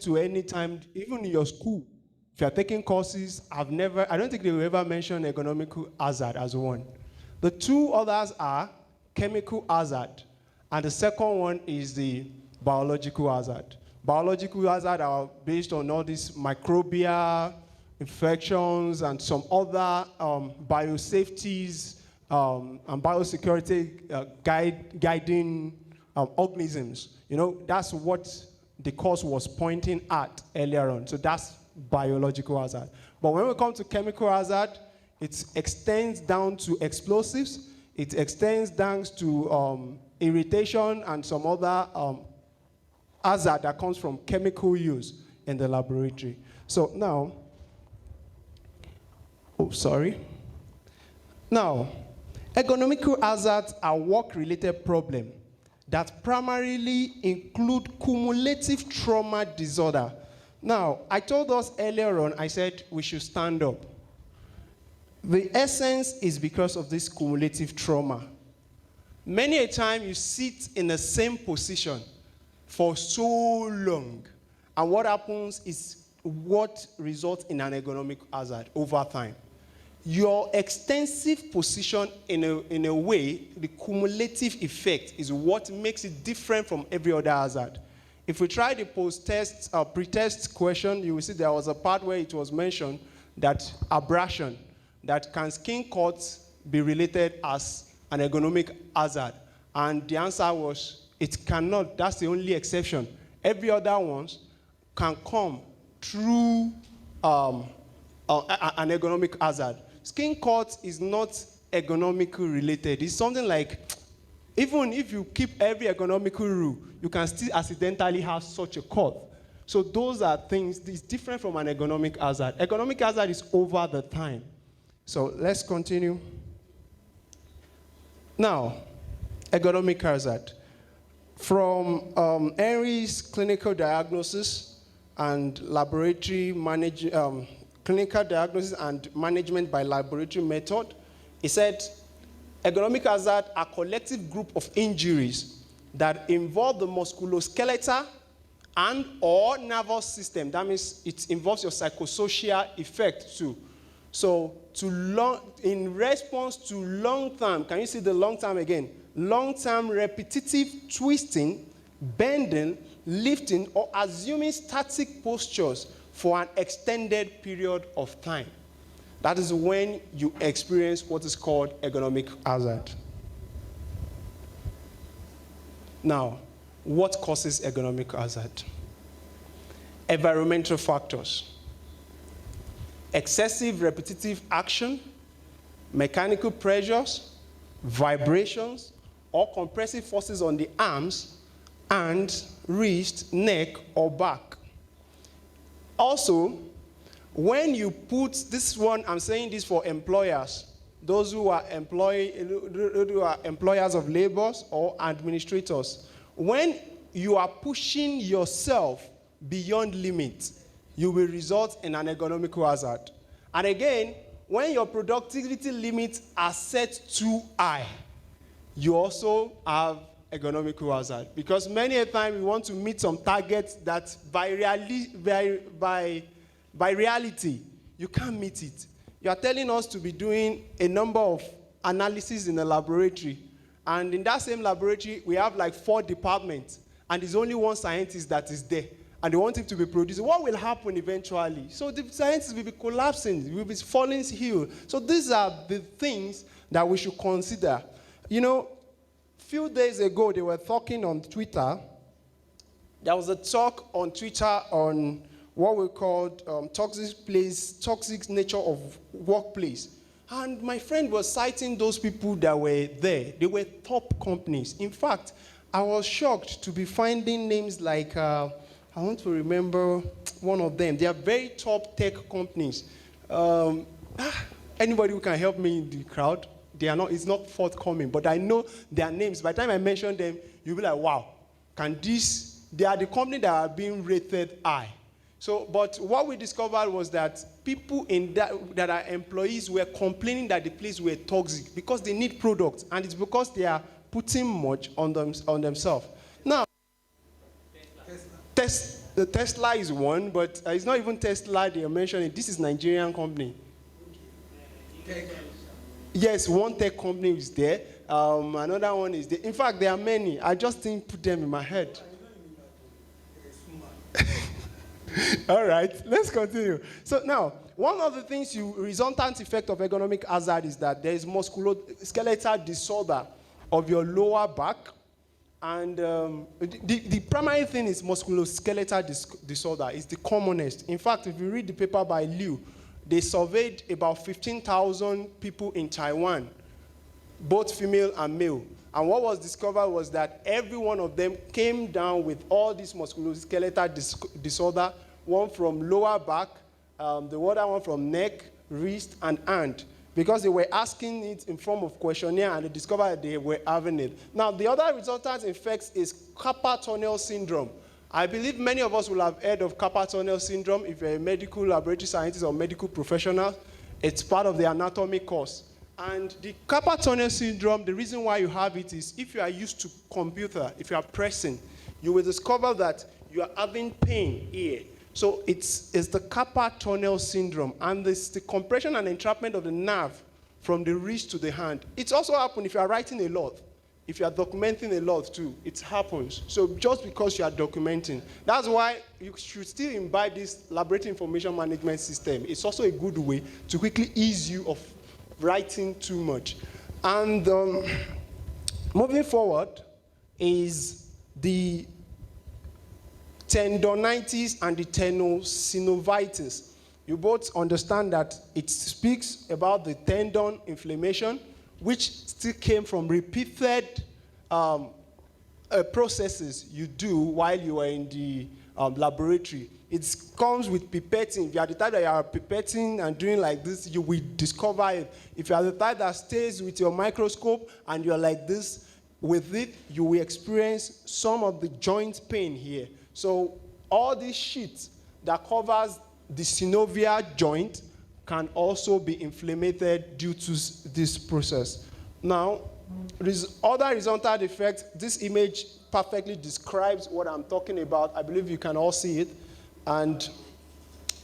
to any time, even in your school, if you're taking courses, I don't think they will ever mention ergonomic hazard as one. The two others are chemical hazard, and the second one is the biological hazard. Biological hazard are based on all these microbial infections and some other biosafeties and biosecurity guiding organisms. You know, that's what the course was pointing at earlier on. So that's biological hazard. But when we come to chemical hazard, it extends down to explosives. It extends down to irritation and some other hazard that comes from chemical use in the laboratory. So now, Now, ergonomic hazards are work-related problems that primarily include cumulative trauma disorder. Now, I told us earlier on, I said we should stand up. The essence is because of this cumulative trauma. Many a time you sit in the same position for so long, and what happens is what results in an ergonomic hazard over time. Your extensive position in a way, the cumulative effect is what makes it different from every other hazard. If we try the post-test, pre-test question, you will see there was a part where it was mentioned that abrasion, that can skin cuts be related as an ergonomic hazard? And the answer was, it cannot. That's the only exception. Every other ones can come through an ergonomic hazard. Skin cut is not ergonomically related. It's something like, even if you keep every ergonomical rule, you can still accidentally have such a cut. So those are things, it's different from an ergonomic hazard. Ergonomic hazard is over the time. So let's continue. Now, ergonomic hazard. From Henry's clinical diagnosis and laboratory clinical diagnosis and management by laboratory method, he said, ergonomic hazard are a collective group of injuries that involve the musculoskeletal and or nervous system. That means it involves your psychosocial effect too. So in response to long-term, can you see the long-term again? Long-term repetitive twisting, bending, lifting, or assuming static postures for an extended period of time. That is when you experience what is called ergonomic hazard. Now, what causes ergonomic hazard? Environmental factors. Excessive repetitive action, mechanical pressures, vibrations, or compressive forces on the arms, and wrist, neck, or back. Also, when you put this one, I'm saying this for employers, those who are employers of laborers or administrators. When you are pushing yourself beyond limits, you will result in an ergonomic hazard. And again, when your productivity limits are set too high, you also have ergonomic hazard. Because many a time we want to meet some targets that by reality, you can't meet it. You are telling us to be doing a number of analyses in the laboratory. And in that same laboratory, we have like 4 departments. And there's only one scientist that is there. And they want him to be producing. What will happen eventually? So the scientists will be collapsing. Will be falling hill. So these are the things that we should consider. You know, a few days ago, they were talking on Twitter. There was a talk on Twitter on what we called toxic nature of workplace. And my friend was citing those people that were there. They were top companies. In fact, I was shocked to be finding names like, I want to remember one of them. They are very top tech companies. Anybody who can help me in the crowd? It's not forthcoming, but I know their names. By the time I mention them, you'll be like, wow, they are the company that are being rated high. So, but what we discovered was that people that are employees were complaining that the place were toxic because they need products, and it's because they are putting much on themselves. Now, The Tesla is one, but it's not even Tesla they are mentioning. This is Nigerian company. Yes, one tech company is there. Another one is there. In fact, there are many. I just didn't put them in my head. All right, let's continue. So now, one of the things resultant effect of ergonomic hazard is that there is musculoskeletal disorder of your lower back. And the primary thing is musculoskeletal disorder. It's the commonest. In fact, if you read the paper by Liu, they surveyed about 15,000 people in Taiwan, both female and male. And what was discovered was that every one of them came down with all this musculoskeletal disorder, one from lower back, the other one from neck, wrist, and hand, because they were asking it in form of questionnaire and they discovered that they were having it. Now, the other resultant effect is carpal tunnel syndrome. I believe many of us will have heard of carpal tunnel syndrome if you're a medical laboratory scientist or medical professional. It's part of the anatomy course. And the carpal tunnel syndrome, the reason why you have it is if you are used to computer, if you are pressing, you will discover that you are having pain here. So it's the carpal tunnel syndrome, and it's the compression and entrapment of the nerve from the wrist to the hand. It's also happens if you are writing a lot, if you are documenting a lot too, it happens. So just because you are documenting, that's why you should still imbibe this laboratory information management system. It's also a good way to quickly ease you of writing too much. And moving forward is the tendonitis and the tenosynovitis. You both understand that it speaks about the tendon inflammation, which still came from repeated processes you do while you are in the laboratory. It comes with pipetting. If you are the type that you are pipetting and doing like this, you will discover it. If you are the type that stays with your microscope and you are like this with it, you will experience some of the joint pain here. So all these sheets that covers the synovial joint can also be inflamed due to this process. Now, other resultant effects, this image perfectly describes what I'm talking about. I believe you can all see it. And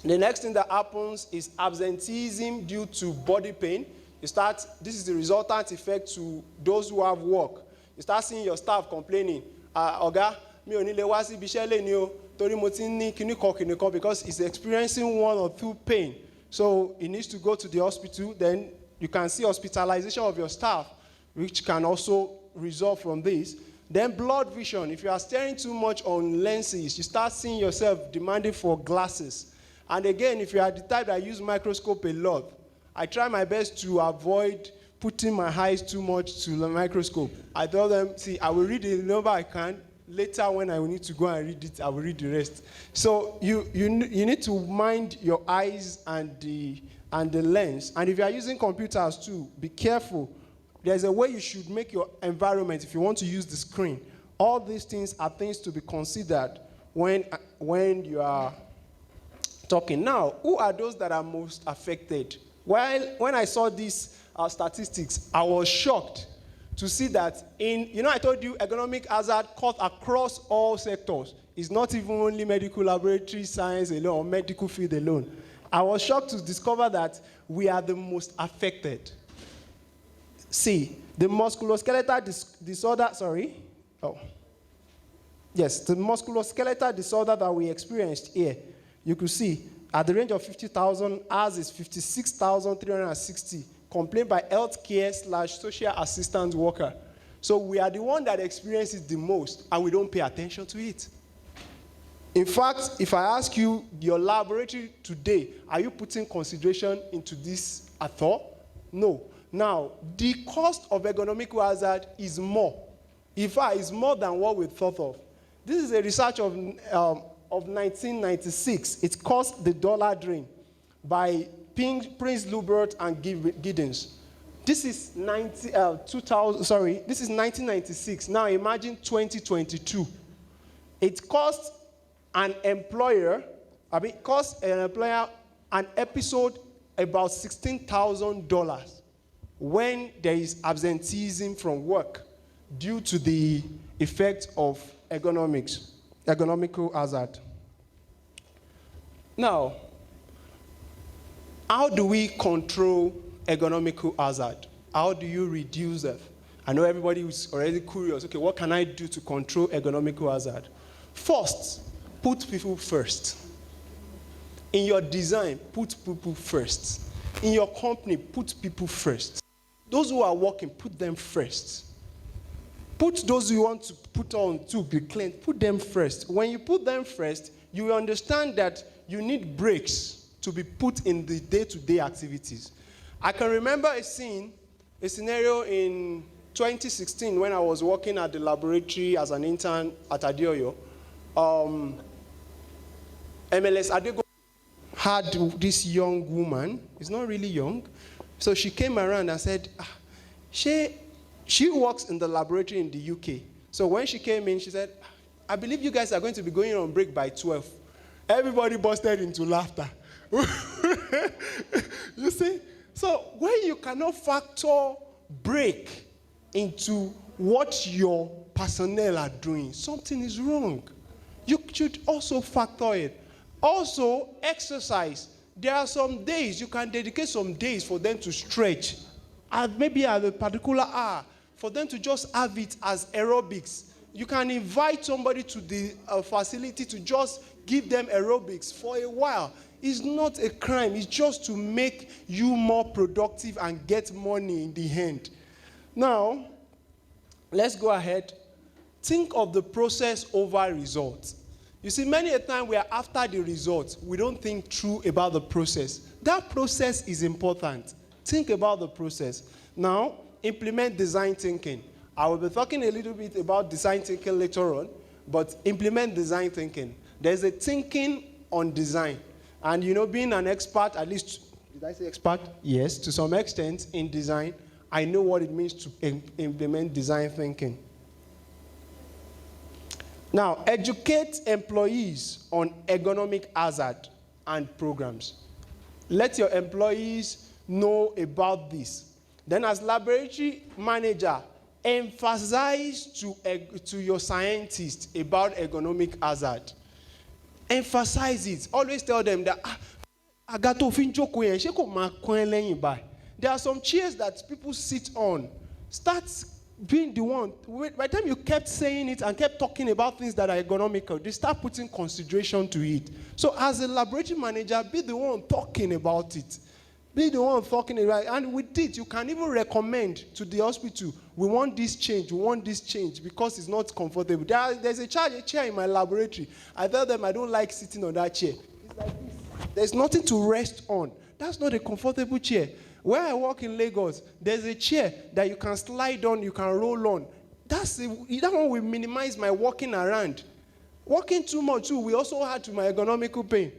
the next thing that happens is absenteeism due to body pain. This is the resultant effect to those who have work. You start seeing your staff complaining, Oga, mi ò ní lè wá sí ibi iṣẹ́ lẹ́ni o, torí mo ti ní kíní kan because he's experiencing one or two pain. So he needs to go to the hospital. Then you can see hospitalization of your staff, which can also result from this. Then blood vision. If you are staring too much on lenses, you start seeing yourself demanding for glasses. And again, if you are the type that use microscope a lot, I try my best to avoid putting my eyes too much to the microscope. I tell them, see, I will read the number I can. Later, when I will need to go and read it, I will read the rest. So you need to mind your eyes and the lens. And if you are using computers too, be careful. There's a way you should make your environment if you want to use the screen. All these things are things to be considered when you are talking. Now, who are those that are most affected? Well, when I saw these statistics, I was shocked to see that I told you ergonomic hazard cut across all sectors. It's not even only medical laboratory science alone or medical field alone. I was shocked to discover that we are the most affected. See, the musculoskeletal disorder, the musculoskeletal disorder that we experienced here, you could see at the range of 50,000, ours is 56,360, complained by healthcare/social assistance worker. So we are the one that experiences the most, and we don't pay attention to it. In fact, if I ask you, your laboratory today, are you putting consideration into this at all? No. Now, the cost of ergonomic hazard is more. In fact, it's more than what we thought of. This is a research of 1996. It cost the dollar drain by Prince Lubert and Giddens. This is 1996. Now imagine 2022. It costs an employer an episode about $16,000 when there is absenteeism from work due to the effect of ergonomical hazard. Now, how do we control ergonomic hazard? How do you reduce it? I know everybody is already curious. Okay, what can I do to control ergonomic hazard? First, put people first. In your design, put people first. In your company, put people first. Those who are working, put them first. Put those you want to put on to be clean, put them first. When you put them first, you will understand that you need breaks to be put in the day-to-day activities. I can remember a scenario in 2016 when I was working at the laboratory as an intern at Adeoyo. MLS Adego had this young woman. It's not really young. So she came around and said, she works in the laboratory in the UK. So when she came in, she said, I believe you guys are going to be going on break by 12. Everybody busted into laughter. You see? So when you cannot factor break into what your personnel are doing, something is wrong. You should also factor it. Also, exercise. There are some days, you can dedicate some days for them to stretch. And maybe at a particular hour, for them to just have it as aerobics. You can invite somebody to the facility to just give them aerobics for a while. It's not a crime. It's just to make you more productive and get money in the end. Now, let's go ahead. Think of the process over results. You see, many a time we are after the results. We don't think through about the process. That process is important. Think about the process. Now, implement design thinking. I will be talking a little bit about design thinking later on, but implement design thinking. There's a thinking on design. And you know, being an expert, at least, did I say expert? Yes, to some extent in design, I know what it means to implement design thinking. Now, educate employees on ergonomic hazard and programs. Let your employees know about this. Then as laboratory manager, emphasize to your scientists about ergonomic hazard. Emphasize it. Always tell them that, there are some chairs that people sit on. Start being the one. By the time you kept saying it and kept talking about things that are ergonomical, they start putting consideration to it. So as a laboratory manager, be the one talking about it. Be the one talking about it. And with it, you can even recommend to the hospital, we want this change, because it's not comfortable. There's a chair in my laboratory. I tell them I don't like sitting on that chair. It's like this. There's nothing to rest on. That's not a comfortable chair. Where I work in Lagos, there's a chair that you can slide on, you can roll on. That one will minimize my walking around. Walking too much too, we also add to my ergonomical pain.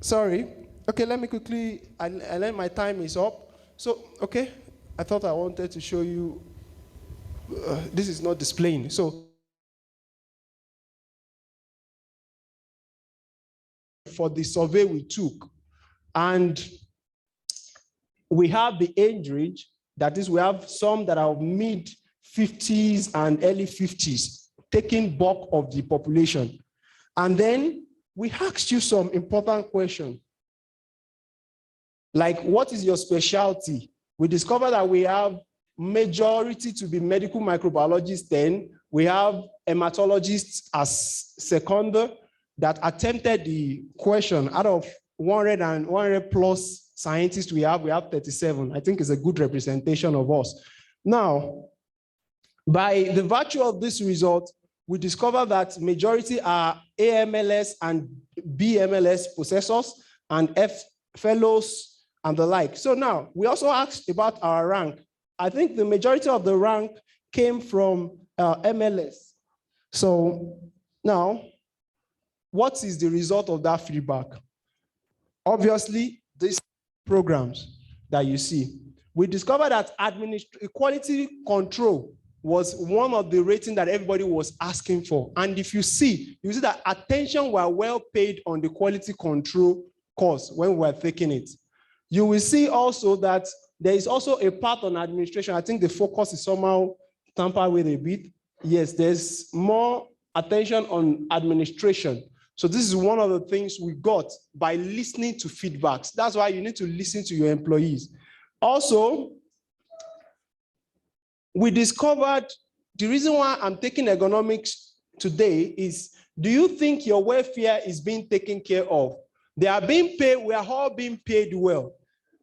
Sorry. Okay, let me quickly, I learned my time is up. So, okay, I thought I wanted to show you, this is not displaying. So, for the survey we took, and we have the age range, that is, we have some that are mid-50s and early 50s, taking bulk of the population. And then we asked you some important questions. Like, what is your specialty? We discovered that we have majority to be medical microbiologists, then we have hematologists as seconder that attempted the question. Out of 100 plus scientists we have 37. I think it's a good representation of us. Now, by the virtue of this result, we discover that majority are AMLS and BMLS possessors and F fellows and the like. So now, we also asked about our rank. I think the majority of the rank came from MLS. So now, what is the result of that feedback? Obviously, these programs that you see, we discovered that quality control was one of the ratings that everybody was asking for. And if you see that attention were well paid on the quality control course when we were taking it. You will see also that there is also a part on administration. I think the focus is somehow tampered with a bit. Yes, there's more attention on administration. So this is one of the things we got by listening to feedbacks. That's why you need to listen to your employees. Also, we discovered the reason why I'm taking ergonomics today is, do you think your welfare is being taken care of? They are being paid, we are all being paid well.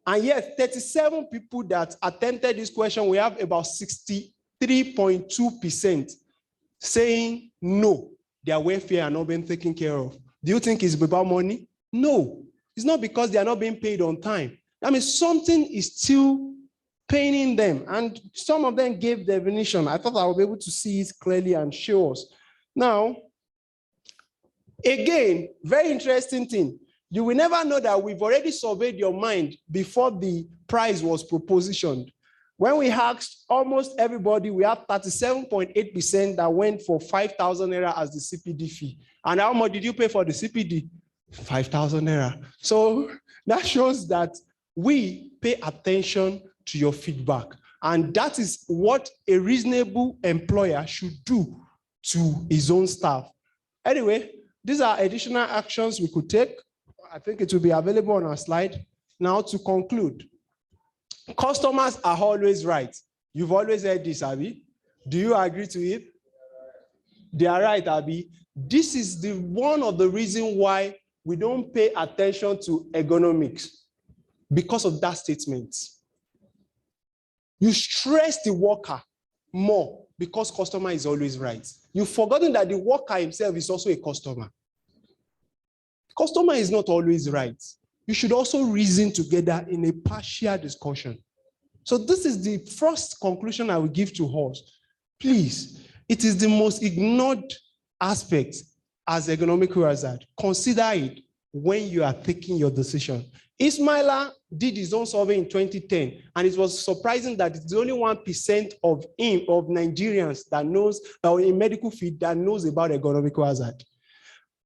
And yet 37 people that attempted this question, we have about 63.2% saying no, their welfare are not being taken care of. Do you think it's about money? No, it's not because they are not being paid on time. I mean, something is still paining them, and some of them gave definition. I thought I would be able to see it clearly and show us. Now, again, very interesting thing. You will never know that we've already surveyed your mind before the prize was propositioned. When we asked almost everybody, we have 37.8% that went for 5,000 naira as the CPD fee. And how much did you pay for the CPD? 5,000 naira. So that shows that we pay attention to your feedback. And that is what a reasonable employer should do to his own staff. Anyway, these are additional actions we could take. I think it will be available on our slide. Now to conclude, customers are always right. You've always heard this, Abby. Do you agree to it? They are right, Abby. This is one of the reasons why we don't pay attention to ergonomics, because of that statement. You stress the worker more because customer is always right. You've forgotten that the worker himself is also a customer. Customer is not always right. You should also reason together in a partial discussion. So this is the first conclusion I will give to us. Please, it is the most ignored aspect as ergonomic hazard. Consider it when you are taking your decision. Ismaila did his own survey in 2010, and it was surprising that it's only 1% of Nigerians that knows, or in medical field, that knows about ergonomic hazard.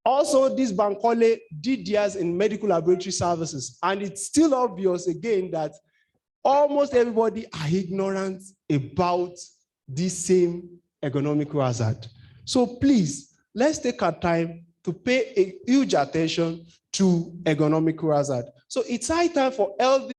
Also, this Bankole did theirs in medical laboratory services, and it's still obvious again that almost everybody are ignorant about this same ergonomic hazard. So please, let's take our time to pay a huge attention to ergonomic hazard. So it's high time for healthy